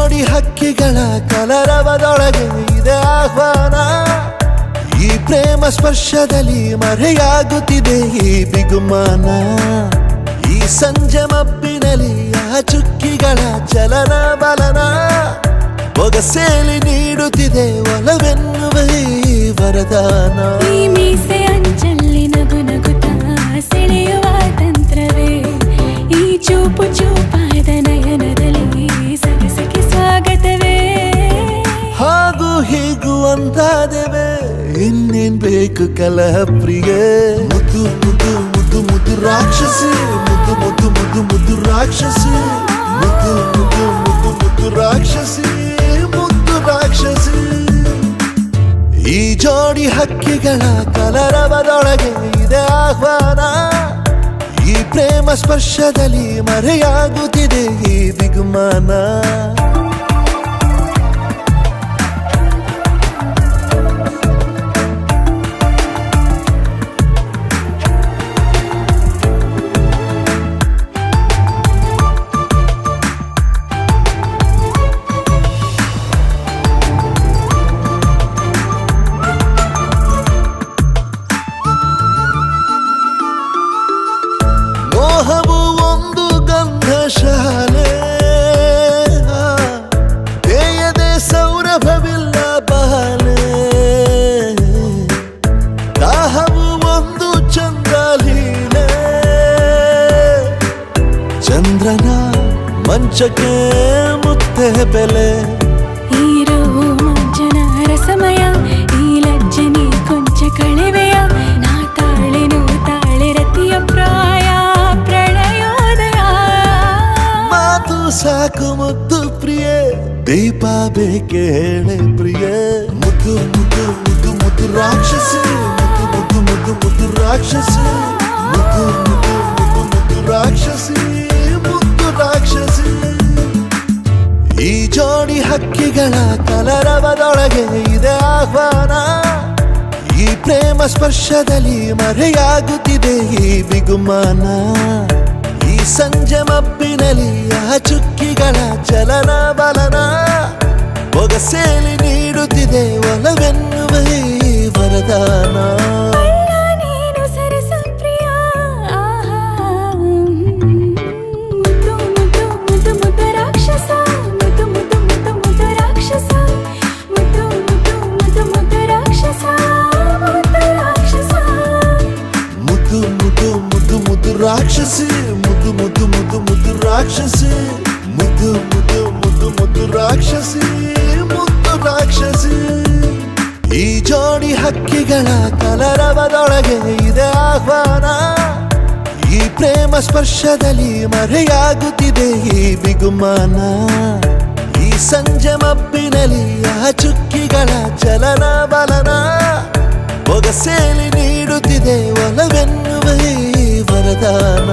ಜೋಡಿ ಹಕ್ಕಿಗಳ ಕಲರವದೊಳಗೆ ಇದೆ ಆಹ್ವಾನ. ಈ ಪ್ರೇಮ ಸ್ಪರ್ಶದಲ್ಲಿ ಮರೆಯಾಗುತ್ತಿದೆ ಈ ಬಿಗುಮಾನ. ಈ ಸಂಜೆ ಮಬ್ಬಿನಲ್ಲಿ ಆ ಚುಕ್ಕಿಗಳ ಚಲನ ಬಲನ ಒಗಸೇಲಿ ನೀಡುತ್ತಿದೆ ಒಲವೆನ್ನುವ ಈ ವರದಾನ. ಈ ಮೀಸೆ ಅಂಚಲ್ಲಿ ನಗು ನಗುತ್ತಾ ಸೆಳೆಯುವ ತಂತ್ರವೇ, ಈ ಚೂಪು ಚೂಪಾದ ನಯನದಲ್ಲಿ ಸರಸಕ್ಕೆ ಸ್ವಾಗತವೇ. ಹಾಗೂ ಹೀಗೂ ಅಂತಾದೆವೆ, ಇನ್ನೇನ್ ಬೇಕು ಕಲಹ ಪ್ರಿಯೆ. ಮುದ್ದು ಮುದ್ದು ಮುದ್ದು ಮುದ್ದು ರಾಕ್ಷಸಿ, ಮುದ್ದು ಮುದ್ದು ಮುದ್ದು ಮುದ್ದು ರಾಕ್ಷಸಿ, ಮುದ್ದು ಮುದ್ದು ಮುದ್ದು ಮುದ್ದು ರಾಕ್ಷಸಿ, ಮುದ್ದು ರಾಕ್ಷಸಿ. ಈ ಜೋಡಿ ಹಕ್ಕಿಗಳ ಕಲರವದೊಳಗೆ ಇದೆ ಆಹ್ವಾನ. ಈ ಪ್ರೇಮ ಸ್ಪರ್ಶದಲ್ಲಿ ಮರೆಯಾಗುತ್ತಿದೆ ಈ ಬಿಗುಮಾನ. ಮೋಹವು ಒಂದು ಗಂಧಶಾಲೆ, ಬೇಯದೆ ಸೌರಭವಿಲ್ಲ ಬಾಲೆ. ದಾಹವು ಒಂದು ಚಂದ್ರಲೀಲೆ, ಚಂದ್ರನ ಮಂಚಕ್ಕೆ ಮುತ್ತೆ ಬೆಲೆ. ಈ ರೋಮಾಂಚನ ರಸಮಯ, ಈ ಲಜ್ಜನೆ ಕೊಂಚ ಕಳೆವೆಯ. ನಾ ತಾಳೆನು ತಾಳೆ ರತಿಯ ಪ್ರಾಯ ಪ್ರಣಯೋದಯ. ಮಾತು ಸಾಕು ಮುದ್ದು ಪ್ರಿಯೆ, ದೀಪ ಬೇಕೆ ಹೇಳೆ ಪ್ರಿಯೆ. ಮುದ್ದು ಮುದ್ದು ಮುದ್ದು ಮುದ್ದು ರಾಕ್ಷಸಿ, ಮುದ್ದು ಮುದ್ದು ಮುದ್ದು ಮುದ್ದು ರಾಕ್ಷಸಿ, ಮುದ್ದು ಮುದ್ದು ಮುದ್ದು ಮುದ್ದು ರಾಕ್ಷಸಿ, ಮುದ್ದು ರಾಕ್ಷಸಿ. ಈ ಜೋಡಿ ಹಕ್ಕಿಗಳ ಕಲರವದೊಳಗೆ ಇದೆ ಆಹ್ವಾನ. ಈ ಪ್ರೇಮ ಸ್ಪರ್ಶದಲ್ಲಿ ಮರೆಯಾಗುತ್ತಿದೆ ಈ ಬಿಗುಮಾನ. ಈ ಸಂಜೆ ಮಬ್ಬಿನಲ್ಲಿ ಆ ಚುಕ್ಕಿಗಳ ಚಲನ ಬಲನ ಒಗಸೇಲಿ ನೀಡುತ್ತಿದೆ ಒಲವೆನ್ನುವ ಈ ವರದಾನ. ನೀನು ಸರಸ ಪ್ರಿಯ, ಮುದ್ದು ಮುದ್ದು ಮುದ್ದು ಮುದ್ದು ರಾಕ್ಷಸ, ಮುದ್ದು ಮುದ್ದು ಮುದ್ದು ಮುದ್ದು ರಾಕ್ಷಸ, ಮುದ್ದು ಮುದ್ದು ಮುದ್ದು ಮುದ್ದು ರಾಕ್ಷಸ, ಮುದ್ದು ರಾಕ್ಷಸ. ಮುದ್ದು ಮುದ್ದು ಮುದ್ದು ಮುದ್ದು ರಾಕ್ಷಸಿ, ಮುದ್ದು ಮುದ್ದು ಮುದ್ದು ಮುದ್ದು ರಾಕ್ಷಸಿ, ಮುದ್ದು ಮುದ್ದು ಮುದ್ದು ಮುದ್ದು ರಾಕ್ಷಸಿ, ಮುದ್ದು ರಾಕ್ಷಸಿ. ಈ ಜೋಡಿ ಹಕ್ಕಿಗಳ ಕಲರವದೊಳಗೆ ಇದೆ ಆಹ್ವಾನ. ಈ ಪ್ರೇಮ ಸ್ಪರ್ಶದಲ್ಲಿ ಮರೆಯಾಗುತ್ತಿದೆ ಈ ಬಿಗುಮಾನ. ಈ ಸಂಜೆ ಮಬ್ಬಿನಲ್ಲಿ ಆ ಚುಕ್ಕಿಗಳ ಚಲನ ಬಲನ ಒಗಸೇಲಿ ನೀಡುತ್ತಿದೆ ಒಲವೆನ್ನುವ ಈ ವರದಾನ.